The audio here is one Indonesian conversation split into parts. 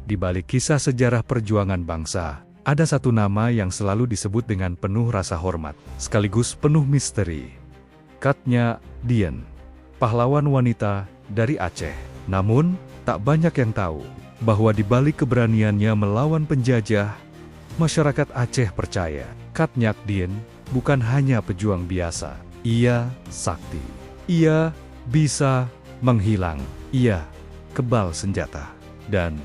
Di balik kisah sejarah perjuangan bangsa, ada satu nama yang selalu disebut dengan penuh rasa hormat, sekaligus penuh misteri. Kat Nyak Dien, pahlawan wanita dari Aceh. Namun, tak banyak yang tahu bahwa di balik keberaniannya melawan penjajah, masyarakat Aceh percaya Kat Nyak Dien bukan hanya pejuang biasa. Ia sakti. Ia bisa menghilang. Ia kebal senjata. Dan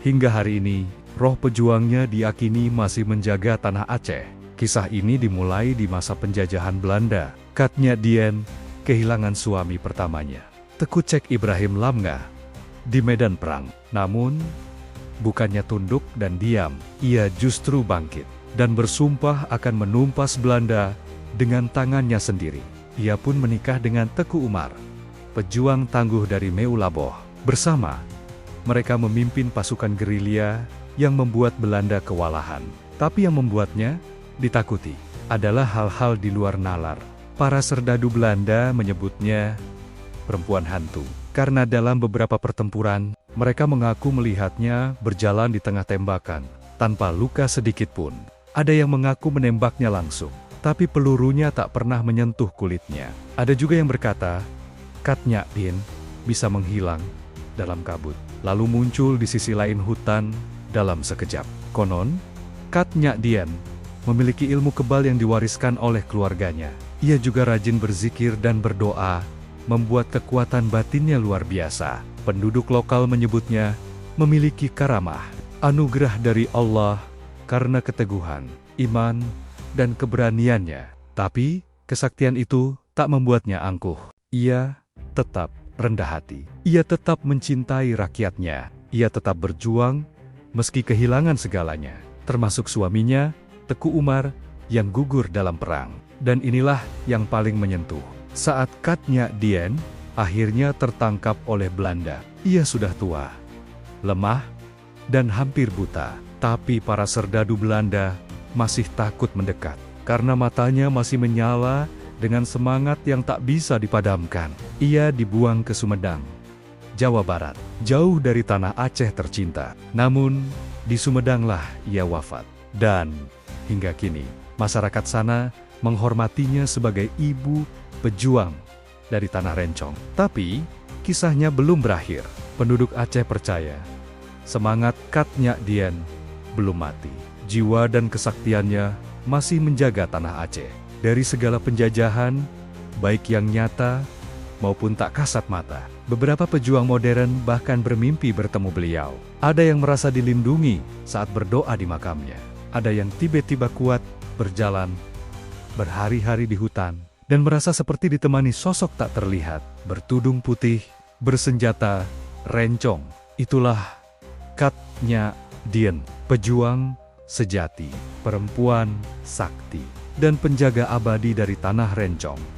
hingga hari ini, roh pejuangnya diyakini masih menjaga tanah Aceh. Kisah ini dimulai di masa penjajahan Belanda. Kat Nyak Dien kehilangan suami pertamanya, Teuku Cek Ibrahim Lamngah, di medan perang. Namun, bukannya tunduk dan diam, ia justru bangkit dan bersumpah akan menumpas Belanda dengan tangannya sendiri. Ia pun menikah dengan Teku Umar, pejuang tangguh dari Meulaboh. Bersama, mereka memimpin pasukan gerilya yang membuat Belanda kewalahan. Tapi yang membuatnya ditakuti adalah hal-hal di luar nalar. Para serdadu Belanda menyebutnya perempuan hantu, karena dalam beberapa pertempuran, mereka mengaku melihatnya berjalan di tengah tembakan, tanpa luka sedikit pun. Ada yang mengaku menembaknya langsung, tapi pelurunya tak pernah menyentuh kulitnya. Ada juga yang berkata, Kat Nyak Dien bisa menghilang dalam kabut, lalu muncul di sisi lain hutan dalam sekejap. Konon, Kat Nyak Dien memiliki ilmu kebal yang diwariskan oleh keluarganya. Ia juga rajin berzikir dan berdoa, membuat kekuatan batinnya luar biasa. Penduduk lokal menyebutnya memiliki karamah, anugerah dari Allah karena keteguhan, iman, dan keberaniannya. Tapi, kesaktian itu tak membuatnya angkuh. Ia tetap rendah hati. Ia tetap mencintai rakyatnya. Ia tetap berjuang, meski kehilangan segalanya, termasuk suaminya, Teku Umar, yang gugur dalam perang. Dan inilah yang paling menyentuh. Saat Kat Nyak Dien akhirnya tertangkap oleh Belanda, ia sudah tua, lemah, dan hampir buta. Tapi para serdadu Belanda masih takut mendekat, karena matanya masih menyala dengan semangat yang tak bisa dipadamkan. Ia dibuang ke Sumedang, Jawa Barat, jauh dari tanah Aceh tercinta. Namun, di Sumedanglah ia wafat. Dan hingga kini, masyarakat sana menghormatinya sebagai ibu pejuang dari tanah Rencong. Tapi, kisahnya belum berakhir. Penduduk Aceh percaya, semangat Kat Nyak Dien belum mati. Jiwa dan kesaktiannya masih menjaga tanah Aceh dari segala penjajahan, baik yang nyata maupun tak kasat mata. Beberapa pejuang modern bahkan bermimpi bertemu beliau. Ada yang merasa dilindungi saat berdoa di makamnya. Ada yang tiba-tiba kuat berjalan berhari-hari di hutan dan merasa seperti ditemani sosok tak terlihat, bertudung putih, bersenjata, rencong. Itulah Kat Nyak Dien, pejuang sejati, perempuan sakti, dan penjaga abadi dari tanah Rencong.